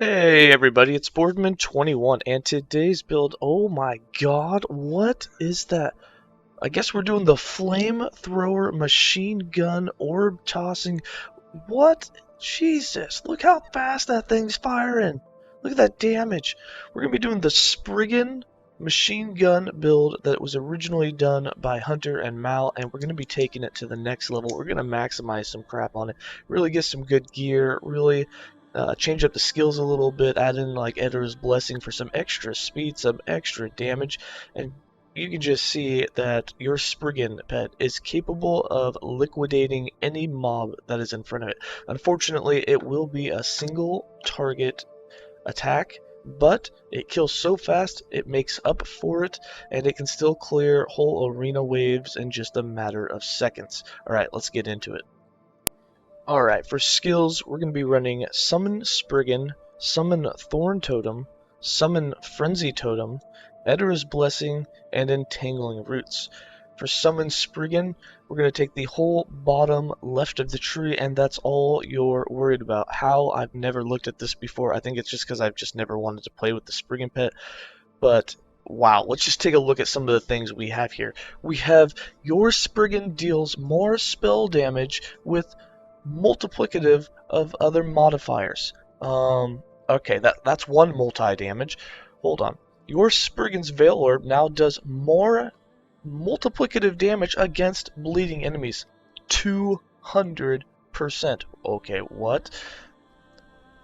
Hey everybody, it's Boardman21, and today's build, oh my god, what is that? I guess we're doing the flamethrower machine gun orb tossing. What? Jesus, look how fast that thing's firing. Look at that damage. We're going to be doing the Spriggan machine gun build that was originally done by Hunter and Mal, and we're going to be taking it to the next level. We're going to maximize some crap on it, really get some good gear, really change up the skills a little bit, add in like Eterra's Blessing for some extra speed, some extra damage, and you can just see that your Spriggan pet is capable of liquidating any mob that is in front of it. Unfortunately, it will be a single target attack, but it kills so fast it makes up for it, and it can still clear whole arena waves in just a matter of seconds. Alright, let's get into it. Alright, for skills, we're going to be running Summon Spriggan, Summon Thorn Totem, Summon Frenzy Totem, Eterra's Blessing, and Entangling Roots. For Summon Spriggan, we're going to take the whole bottom left of the tree, and that's all you're worried about. How? I've never looked at this before. I think it's just because I've just never wanted to play with the Spriggan pet. But wow, let's just take a look at some of the things we have here. We have your Spriggan deals more spell damage with multiplicative of other modifiers. Okay, that's one multi-damage. Hold on. Your Spriggan's Veil Orb now does more multiplicative damage against bleeding enemies. 200%. Okay, what?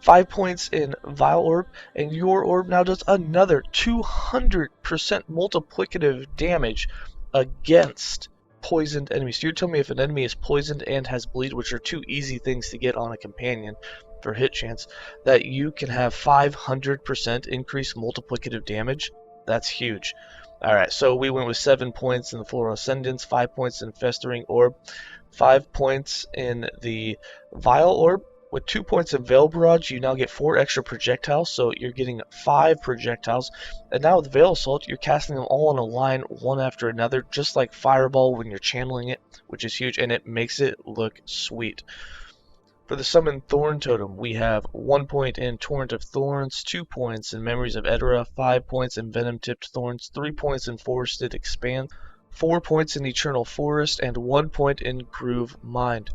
5 points in Vile Orb, and your orb now does another 200% multiplicative damage against poisoned enemies. So you're telling me if an enemy is poisoned and has bleed, which are two easy things to get on a companion for hit chance, that you can have 500% increased multiplicative damage? That's huge. Alright, so we went with 7 points in the Floral Ascendance, 5 points in Festering Orb, 5 points in the Vile Orb. With 2 points in Veil Barrage, you now get 4 extra projectiles, so you're getting 5 projectiles. And now with Veil Assault, you're casting them all in a line, one after another, just like Fireball when you're channeling it, which is huge, and it makes it look sweet. For the Summon Thorn Totem, we have 1 point in Torrent of Thorns, 2 points in Memories of Eterra, 5 points in Venom Tipped Thorns, 3 points in Forested Expanse, 4 points in Eternal Forest, and 1 point in Groove Mind.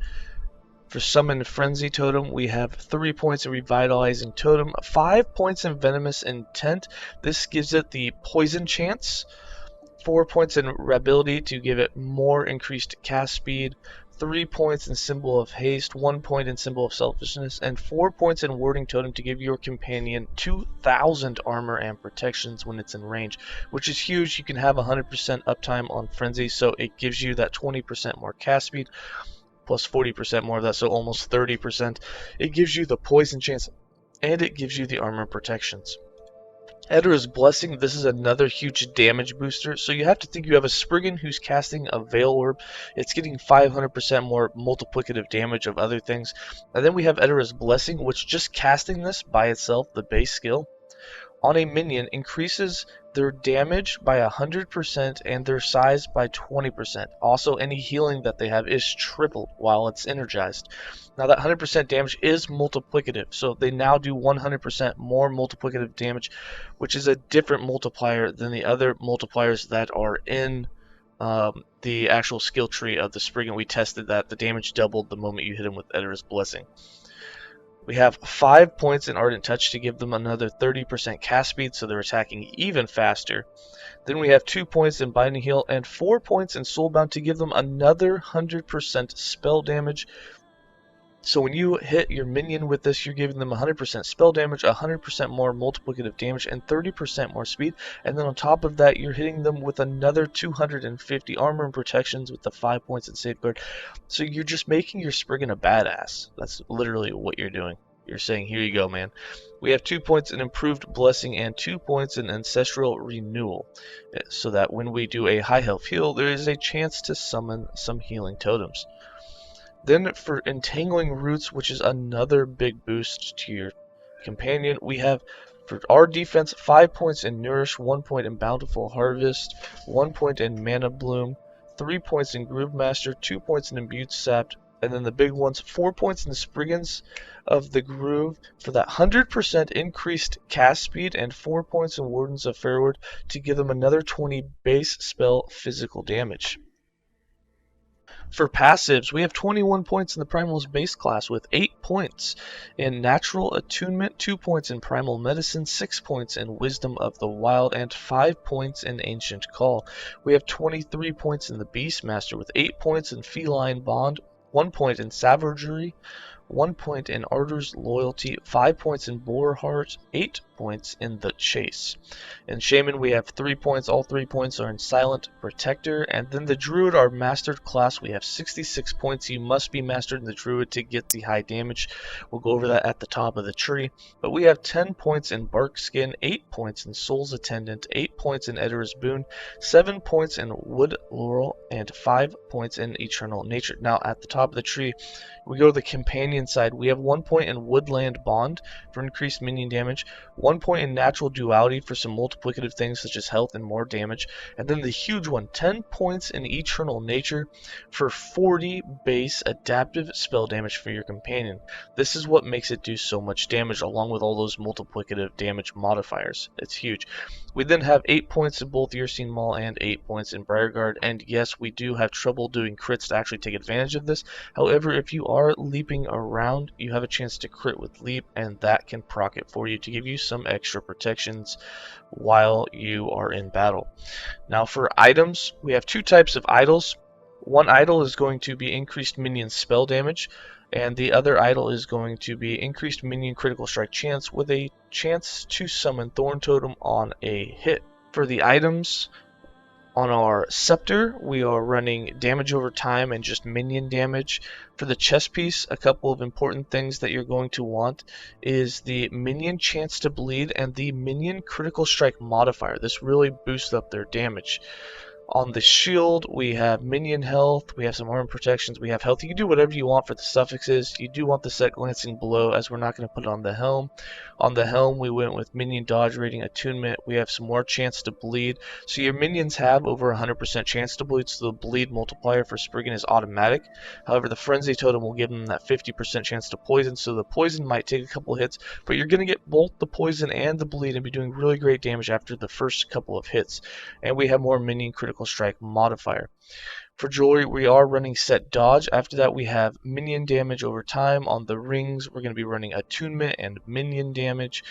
For Summon Frenzy Totem, we have 3 points in Revitalizing Totem, 5 points in Venomous Intent. This gives it the Poison chance, 4 points in Ability to give it more increased cast speed, 3 points in Symbol of Haste, 1 point in Symbol of Selfishness, and 4 points in Warding Totem to give your companion 2,000 armor and protections when it's in range, which is huge. You can have 100% uptime on Frenzy, so it gives you that 20% more cast speed, plus 40% more of that, so almost 30%. It gives you the poison chance, and it gives you the armor protections. Eterra's Blessing, this is another huge damage booster, so you have to think you have a Spriggan who's casting a Veil Orb. It's getting 500% more multiplicative damage of other things. And then we have Eterra's Blessing, which just casting this by itself, the base skill, on a minion increases their damage by 100% and their size by 20%. Also, any healing that they have is tripled while it's energized. Now that 100% damage is multiplicative, so they now do 100% more multiplicative damage, which is a different multiplier than the other multipliers that are in the actual skill tree of the Spriggan. We tested that. The damage doubled the moment you hit him with Eterra's Blessing. We have 5 points in Ardent Touch to give them another 30% cast speed, so they're attacking even faster. Then we have 2 points in Binding Heal and 4 points in Soulbound to give them another 100% spell damage. So when you hit your minion with this, you're giving them 100% spell damage, 100% more multiplicative damage, and 30% more speed. And then on top of that, you're hitting them with another 250 armor and protections with the 5 points in Safeguard. So you're just making your Spriggan a badass. That's literally what you're doing. You're saying, here you go, man. We have 2 points in Improved Blessing and 2 points in Ancestral Renewal, so that when we do a high health heal, there is a chance to summon some healing totems. Then for Entangling Roots, which is another big boost to your companion, we have for our defense 5 points in Nourish, 1 point in Bountiful Harvest, 1 point in Mana Bloom, 3 points in Groove Master, 2 points in Imbued Sap, And then the big ones, 4 points in the Spriggans of the Groove for that 100% increased cast speed, and 4 points in Wardens of Fairward to give them another 20 base spell physical damage. For passives, we have 21 points in the Primalist base class with 8 points in Natural Attunement, 2 points in Primal Medicine, 6 points in Wisdom of the Wild, and 5 points in Ancient Call. We have 23 points in the Beastmaster with 8 points in Feline Bond, 1 point in Savagery, 1 point in Ardor's Loyalty, 5 points in Boar Heart, 8 points in the Chase. In Shaman, we have 3 points. All 3 points are in Silent Protector. And then the Druid, our mastered class, we have 66 points. You must be mastered in the Druid to get the high damage. We'll go over that at the top of the tree. But we have 10 points in Bark Skin, 8 points in Soul's Attendant, 8 points in Eterra's Boon, 7 points in Wood Laurel, and 5 points in Eternal Nature. Now, at the top of the tree, we go to the companion side. We have 1 point in Woodland Bond for increased minion damage, 1 point in Natural Duality for some multiplicative things such as health and more damage, and then the huge one, 10 points in Eternal Nature for 40 base adaptive spell damage for your companion. This is what makes it do so much damage, along with all those multiplicative damage modifiers. It's huge. We then have 8 points in both Yersin Maul and 8 points in Briarguard, and yes, we do have trouble doing crits to actually take advantage of this. However, if you are leaping around, you have a chance to crit with leap, and that can proc it for you to give you some extra protections while you are in battle. Now for items, we have 2 types of idols. One idol is going to be increased minion spell damage, and the other idol is going to be increased minion critical strike chance with a chance to summon Thorn Totem on a hit. For the items, on our Scepter, we are running damage over time and just minion damage. For the chest piece, a couple of important things that you're going to want is the minion chance to bleed and the minion critical strike modifier. This really boosts up their damage. On the shield, we have minion health, we have some armor protections, we have health. You can do whatever you want for the suffixes. You do want the set glancing below, as we're not going to put it on the helm. On the helm, we went with minion dodge rating attunement. We have some more chance to bleed. So your minions have over 100% chance to bleed, so the bleed multiplier for Spriggan is automatic. However, the frenzy totem will give them that 50% chance to poison, so the poison might take a couple hits, but you're going to get both the poison and the bleed and be doing really great damage after the first couple of hits. And we have more minion critical strike modifier. For jewelry, we are running set dodge. After that, we have minion damage over time. On the rings, we're going to be running attunement and minion damage.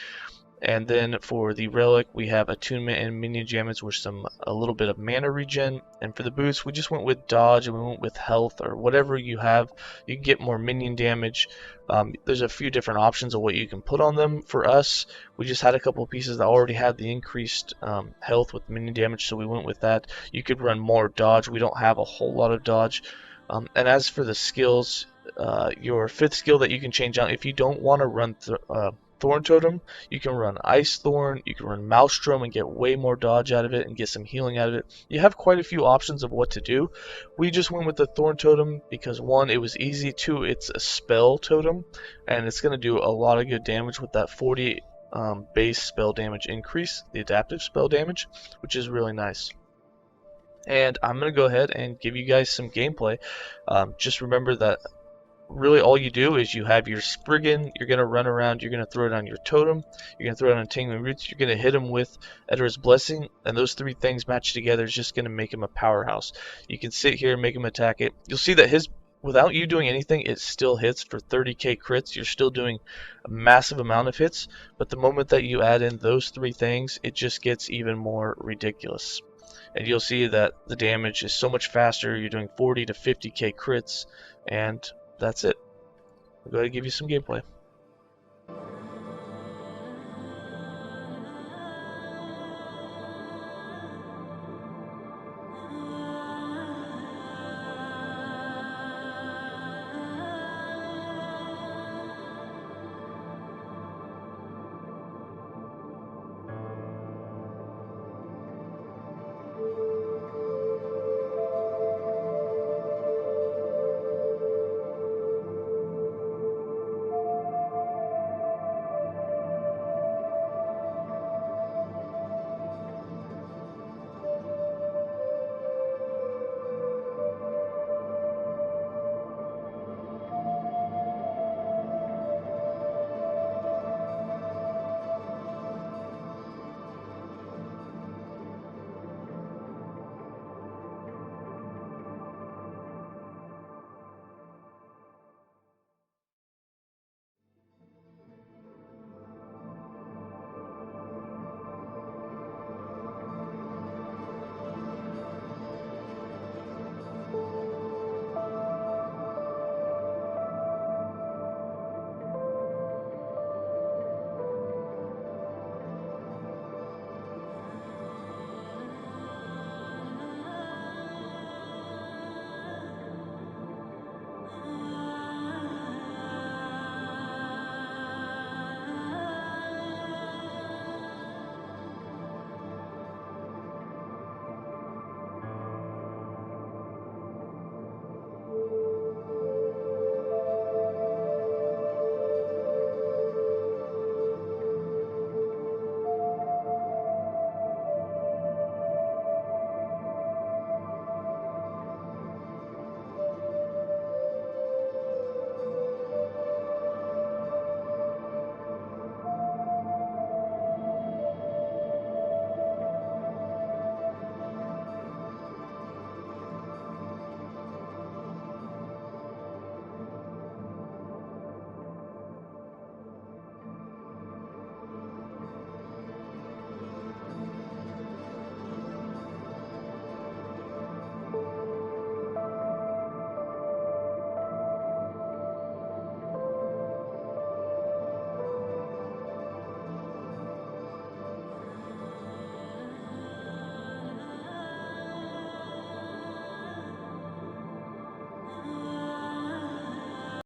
And then for the relic, we have attunement and minion damage with a little bit of mana regen. And for the boots, we just went with dodge and we went with health, or whatever you have. You can get more minion damage. There's a few different options of what you can put on them. For us, we just had a couple of pieces that already had the increased health with minion damage, so we went with that. You could run more dodge. We don't have a whole lot of dodge. And as for the skills, your 5th skill that you can change out, if you don't want to run Thorn Totem, you can run Ice Thorn, you can run Maelstrom and get way more dodge out of it and get some healing out of it. You have quite a few options of what to do. We just went with the Thorn Totem because 1, it was easy, 2, it's a spell totem, and it's going to do a lot of good damage with that 40 base spell damage increase, the adaptive spell damage, which is really nice. And I'm going to go ahead and give you guys some gameplay. Just remember that really all you do is you have your Spriggan, you're going to run around, you're going to throw it on your Totem, you're going to throw it on Entangling Roots, you're going to hit him with Eterra's Blessing, and those 3 things matched together is just going to make him a powerhouse. You can sit here and make him attack it. You'll see that without you doing anything, it still hits for 30k crits. You're still doing a massive amount of hits, but the moment that you add in those 3 things, it just gets even more ridiculous. And you'll see that the damage is so much faster. You're doing 40 to 50k crits, and that's it. I'll go ahead and give you some gameplay.